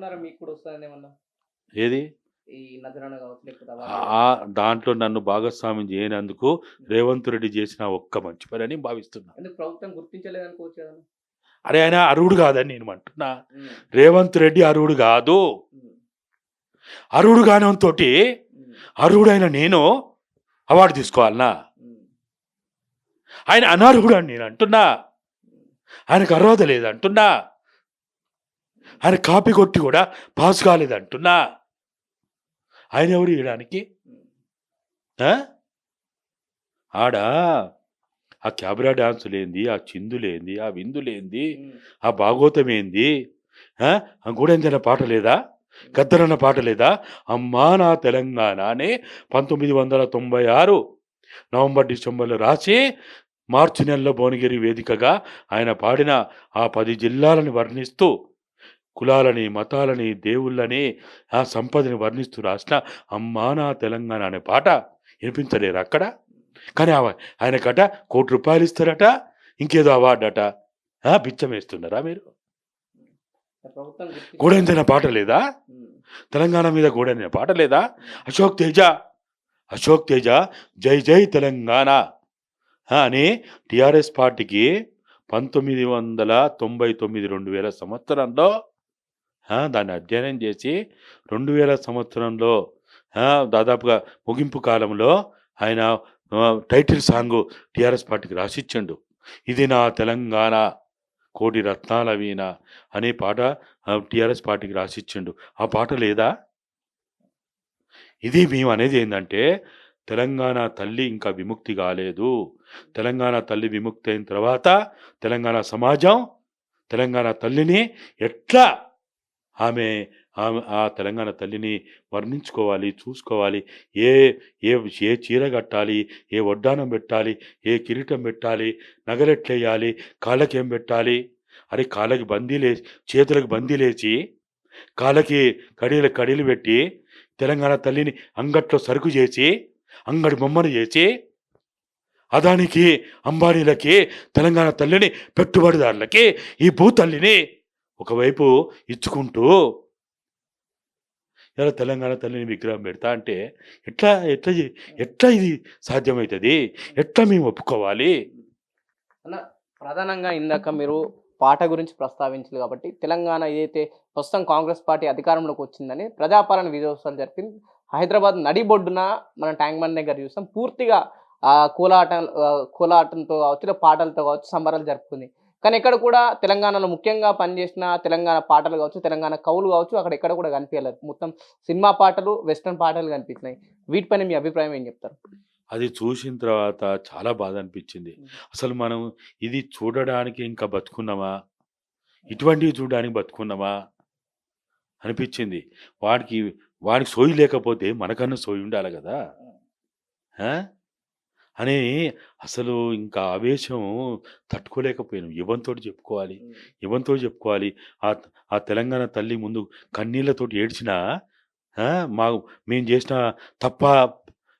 ద్వారా మీకు కూడా వస్తదని ఏమన్నా? ఏది? ఈ నజరానా కావచ్చు లేకపోతే దాంట్లో నన్ను భాగస్వామ్యం చేయనందుకు రేవంత్ రెడ్డి చేసిన ఒక్క మంచి పని అని భావిస్తున్నా. ఎందుకు ప్రభుత్వం గుర్తించలేదనుకోవచ్చు కదండీ? అరే ఆయన అర్హుడు కాదని నేను అంటున్నా. రేవంత్ రెడ్డి అర్హుడు కాదు. అర్హుడు కానంతో అర్హుడైన నేను అవార్డు తీసుకోవాలనా? ఆయన అనర్హుడు అని నేను అంటున్నా. ఆయనకు అర్హత లేదంటున్నా. ఆయన కాపీ కొట్టి కూడా పాస్ కాలేదంటున్నా. ఆయన ఎవరు ఇవ్వడానికి? ఆడ ఆ కెమెరా డాన్సులేంది, ఆ చిందులేంది, ఆ విందులేంది, ఆ భాగోతం ఏంది, ఆ గూడెంజన పాట లేదా, గద్దరన్న పాట లేదా? అమ్మా నా తెలంగాణ అని 1996 నవంబర్ డిసెంబర్లో రాసి మార్చి నెలలో భువనగిరి వేదికగా ఆయన పాడిన ఆ 10 జిల్లాలను వర్ణిస్తూ కులాలని, మతాలని, దేవుళ్ళని, ఆ సంపదని వర్ణిస్తూ రాసిన అమ్మా నా తెలంగాణ అనే పాట వినిపించలేరు అక్కడ. కానీ ఆయనకట ₹1 ఇస్తారట, ఇంకేదో అవార్డు అట. బిచ్చం వేస్తున్నారా మీరు? గూడెంజన పాట లేదా? తెలంగాణ మీద గూడెంజన పాట లేదా? అశోక్ తేజ జై జై తెలంగాణ అని టిఆర్ఎస్ పార్టీకి 1999 2000 సంవత్సరంలో దాన్ని అధ్యయనం చేసి 2000 సంవత్సరంలో దాదాపుగా ముగింపు కాలంలో ఆయన టైటిల్ సాంగ్ టిఆర్ఎస్ పార్టీకి రాసిచ్చిండు. ఇది నా తెలంగాణ కోటి రత్నాల వీణ అనే పాట టిఆర్ఎస్ పార్టీకి రాసిచ్చిండు. ఆ పాట లేదా? ఇది మేము అనేది ఏంటంటే తెలంగాణ తల్లి ఇంకా విముక్తి కాలేదు. తెలంగాణ తల్లి విముక్తి అయిన తర్వాత తెలంగాణ సమాజం తెలంగాణ తల్లిని ఎట్లా ఆమె ఆ తెలంగాణ తల్లిని వర్ణించుకోవాలి, చూసుకోవాలి. ఏ ఏ ఏ చీర కట్టాలి, ఏ వడ్డానం పెట్టాలి, ఏ కిరీటం పెట్టాలి, నగలెట్లేయాలి, కాళ్ళకి ఏం పెట్టాలి, అరే కాళ్ళకి బందీలేసి, చేతులకు బందీలేసి, కాళ్ళకి కడీలు పెట్టి తెలంగాణ తల్లిని అంగట్లో సరుకు చేసి, అంగడి బొమ్మను చేసి, అదానికి అంబానీలకి తెలంగాణ తల్లిని పెట్టుబడిదారులకి ఈ భూతల్లిని ఒకవైపు ఇచ్చుకుంటూ ఇలా తెలంగాణ తల్లిని విగ్రహం పెడతా అంటే ఎట్లా ఎట్లా ఎట్లా ఇది సాధ్యమవుతుంది? ఎట్లా మేము ఒప్పుకోవాలి? అన్న ప్రధానంగా ఇందాక మీరు పాట గురించి ప్రస్తావించారు కాబట్టి తెలంగాణ ఏదైతే ప్రస్తుతం కాంగ్రెస్ పార్టీ అధికారంలోకి వచ్చిందని ప్రజాపాలన విజయోత్సవాలు జరిపింది. హైదరాబాద్ నడిబొడ్డున మన ట్యాంక్ బండ్ దగ్గర చూస్తాం. పూర్తిగా కోలాటంతో కావచ్చు, పాటలతో కావచ్చు సంబరాలు జరుపుకుంది. కానీ ఇక్కడ కూడా తెలంగాణలో ముఖ్యంగా పనిచేసిన తెలంగాణ పాటలు కావచ్చు, తెలంగాణ కవులు కావచ్చు అక్కడ ఎక్కడ కూడా కనిపించలేదు. మొత్తం సినిమా పాటలు, వెస్ట్రన్ పాటలు కనిపించినాయి. వీటిపైన మీ అభిప్రాయం ఏం చెప్తారు? అది చూసిన తర్వాత చాలా బాధ అనిపించింది. అసలు మనం ఇది చూడడానికి ఇంకా బతుకున్నామా? ఇటువంటివి చూడడానికి బతుకున్నామా అనిపించింది. వాడికి సోయి లేకపోతే మనకన్నా సోయి ఉండాలి కదా అని అసలు ఇంకా ఆవేశం తట్టుకోలేకపోయాను. యువంతోటి చెప్పుకోవాలి. ఆ తెలంగాణ తల్లి ముందు కన్నీళ్లతోటి ఏడ్చినా మేము చేసిన తప్ప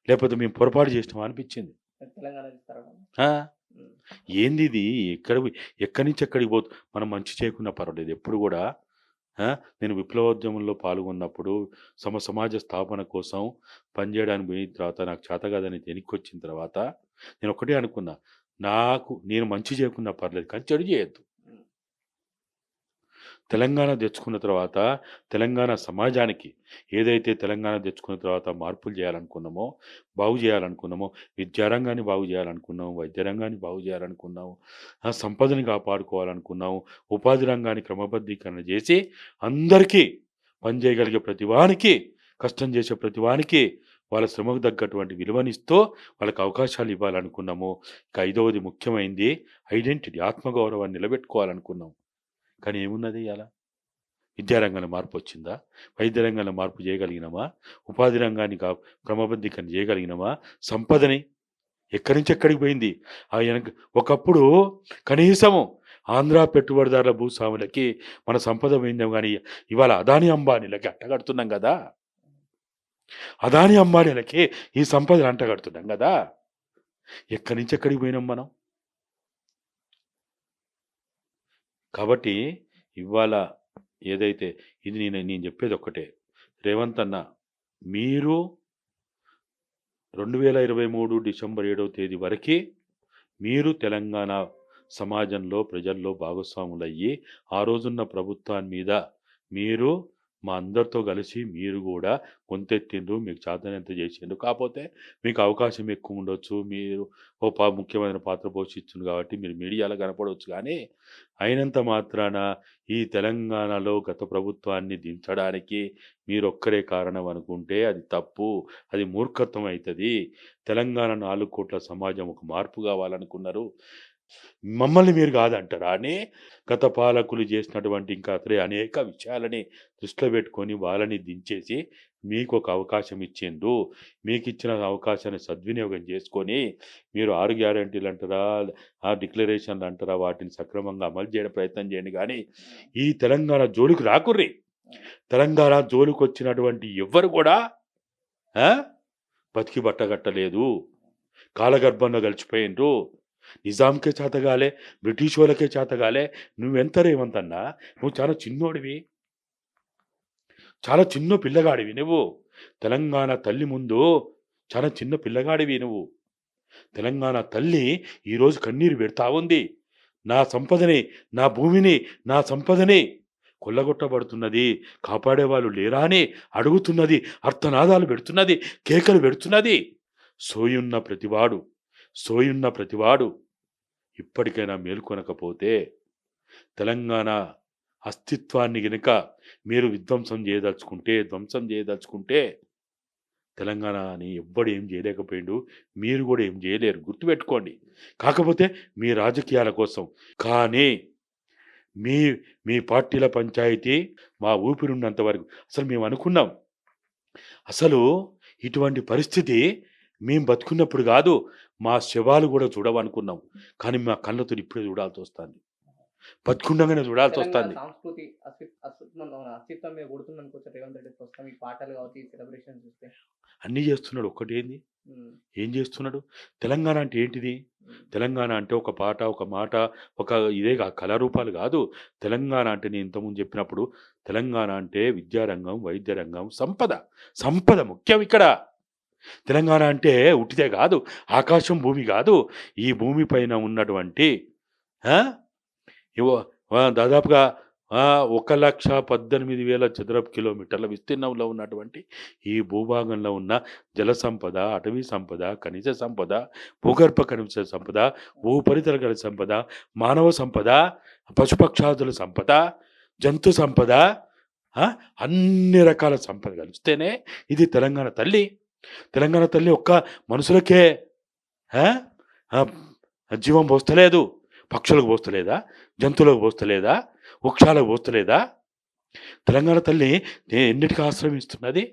లేకపోతే మేము పొరపాటు చేసినామా అనిపించింది. ఏంది ఇది? ఎక్కడి నుంచి ఎక్కడికి పోతు మనం మంచి చేయకుండా పర్వాలేదు. ఎప్పుడు కూడా నేను విప్లవోద్యమంలో పాల్గొన్నప్పుడు సమాజ స్థాపన కోసం పనిచేయడానికి పోయిన తర్వాత నాకు చేత కాదని వెనక్కి వచ్చిన తర్వాత నేను ఒకటే అనుకున్నా, నేను మంచి చేయకుండా పర్లేదు కానీ చెడు చేయొద్దు. తెలంగాణ తెచ్చుకున్న తర్వాత తెలంగాణ సమాజానికి ఏదైతే తెలంగాణ తెచ్చుకున్న తర్వాత మార్పులు చేయాలనుకున్నామో, బాగు చేయాలనుకున్నామో, విద్యారంగాన్ని బాగు చేయాలనుకున్నాము, వైద్య రంగాన్ని బాగు చేయాలనుకున్నాము, సంపదని కాపాడుకోవాలనుకున్నాము, ఉపాధి రంగాన్ని క్రమబద్ధీకరణ చేసి అందరికీ పనిచేయగలిగే ప్రతివానికి, కష్టం చేసే ప్రతివానికి వాళ్ళ శ్రమకు తగ్గటువంటి విలువనిస్తూ వాళ్ళకి అవకాశాలు ఇవ్వాలనుకున్నాము. ఇక 5వది ముఖ్యమైనది ఐడెంటిటీ, ఆత్మగౌరవాన్ని నిలబెట్టుకోవాలనుకున్నాము. కానీ ఏమున్నది ఇలా? విద్యారంగంలో మార్పు వచ్చిందా? వైద్య రంగంలో మార్పు చేయగలిగినామా? ఉపాధి రంగాన్ని క్రమబద్ధీకరణ చేయగలిగినామా? సంపదని ఎక్కడి నుంచి ఎక్కడికి పోయింది? ఒకప్పుడు కనీసము ఆంధ్ర పెట్టుబడిదారుల భూస్వాములకి మన సంపద పోయిందాం, కానీ ఇవాళ అదాని అంబానీలకి అంటగడుతున్నాం కదా. అదాని అంబానీలకి ఈ సంపదను అంటగడుతున్నాం కదా. ఎక్కడి నుంచి ఎక్కడికి పోయినాం మనం? కాబట్టి ఇవాళ ఏదైతే ఇది నేను చెప్పేది ఒక్కటే. రేవంత్ అన్న, మీరు 2023 డిసెంబర్ 7వ తేదీ వరకి మీరు తెలంగాణ సమాజంలో, ప్రజల్లో భాగస్వాములయ్యి, ఆ రోజున్న ప్రభుత్వాన్ని మీద మీరు మా అందరితో కలిసి మీరు కూడా గొంతెత్తిండ్రు. మీకు చేతనైనంత చేసిండ్రు. కాకపోతే మీకు అవకాశం ఎక్కువ ఉండొచ్చు. మీరు ముఖ్యమైన పాత్ర పోషించిండ్రు కాబట్టి మీరు మీడియాలో కనపడవచ్చు. కానీ అయినంత మాత్రాన ఈ తెలంగాణలో గత ప్రభుత్వాన్ని దించడానికి మీరొక్కరే కారణం అనుకుంటే అది తప్పు. అది మూర్ఖత్వం అవుతుంది. తెలంగాణ 4 కోట్ల సమాజం ఒక మార్పు కావాలనుకున్నారు. మమ్మల్ని మీరు కాదంటారా అని గత పాలకులు చేసినటువంటి ఇంకా అతడే అనేక విషయాలని దృష్టిలో పెట్టుకొని వాళ్ళని దించేసి మీకు ఒక అవకాశం ఇచ్చిండ్రు. మీకు ఇచ్చిన అవకాశాన్ని సద్వినియోగం చేసుకొని మీరు 6 గ్యారెంటీలు అంటారా, ఆ డిక్లరేషన్లు అంటారా, వాటిని సక్రమంగా అమలు చేయడం ప్రయత్నం చేయండి. కానీ ఈ తెలంగాణ జోలికి రాకుర్రి. తెలంగాణ జోలికి వచ్చినటువంటి ఎవ్వరు కూడా బతికి బట్టగట్టలేదు. కాలగర్భంలో కలిసిపోయిండ్రు. నిజాంకే చేతగాలే, బ్రిటిష్ వాళ్ళకే చేతగాలే. నువ్వెంత రేవంతన్నా, నువ్వు చాలా చిన్నోడివి, చాలా చిన్న పిల్లగాడివి. నువ్వు తెలంగాణ తల్లి ముందు చాలా చిన్న పిల్లగాడివి. నువ్వు తెలంగాణ తల్లి ఈరోజు కన్నీరు పెడతా ఉంది. నా సంపదని, నా భూమిని, నా సంపదని కొల్లగొట్టబడుతున్నది, కాపాడేవాళ్ళు లేరా అని అడుగుతున్నది, అర్థనాదాలు పెడుతున్నది, కేకలు పెడుతున్నది. సోయున్న ప్రతివాడు ఇప్పటికైనా మేల్కొనకపోతే తెలంగాణ అస్తిత్వాన్ని గనుక మీరు ధ్వంసం చేయదలుచుకుంటే తెలంగాణని ఎవ్వడు ఏం చేయలేకపోయిండు. మీరు కూడా ఏం చేయలేరు, గుర్తుపెట్టుకోండి. కాకపోతే మీ రాజకీయాల కోసం. కానీ మీ పార్టీల పంచాయతీ మా ఊపిరిన్నంత వరకు అసలు మేము అనుకున్నాం, అసలు ఇటువంటి పరిస్థితి మేము బతుకున్నప్పుడు కాదు, మా శవాలు కూడా చూడవనుకున్నాం. కానీ మా కళ్ళతో ఇప్పుడే చూడాల్సి వస్తుంది, బతుకుండగానే చూడాల్సి వస్తుంది. సంస్కృతి అస్తిత్వం మీద కొడుతుందనుకోవచ్చు రేవంత్ రెడ్డి ప్రస్తుతం ఈ పాటలు కావచ్చు, సెలబ్రేషన్ చూస్తే. అన్నీ చేస్తున్నాడు. ఒక్కటేంది, ఏం చేస్తున్నాడు? తెలంగాణ అంటే ఏంటిది? తెలంగాణ అంటే ఒక పాట, ఒక మాట, ఒక ఇదే కళారూపాలు కాదు. తెలంగాణ అంటే నేను ఇంతకుముందు చెప్పినప్పుడు తెలంగాణ అంటే విద్యారంగం, వైద్య రంగం, సంపద ముఖ్యం ఇక్కడ. తెలంగాణ అంటే ఉట్టిదే కాదు, ఆకాశం భూమి కాదు. ఈ భూమి పైన ఉన్నటువంటి దాదాపుగా 1,18,000 చదరపు కిలోమీటర్ల విస్తీర్ణంలో ఉన్నటువంటి ఈ భూభాగంలో ఉన్న జల సంపద, అటవీ సంపద, ఖనిజ సంపద, భూగర్భ ఖనిజ సంపద, భూపరితల ఖనిజ సంపద, మానవ సంపద, పశుపక్షాదుల సంపద, జంతు సంపద, అన్ని రకాల సంపద కలిస్తేనే ఇది తెలంగాణ తల్లి. తెలంగాణ తల్లి ఒక్క మనుషులకే జీవం పోస్తలేదు, పక్షులకు పోస్తలేదా, జంతువులకు పోస్తలేదా, వృక్షాలకు పోస్తలేదా? తెలంగాణ తల్లి ఎన్నిటికీ ఆశ్రమిస్తున్నది.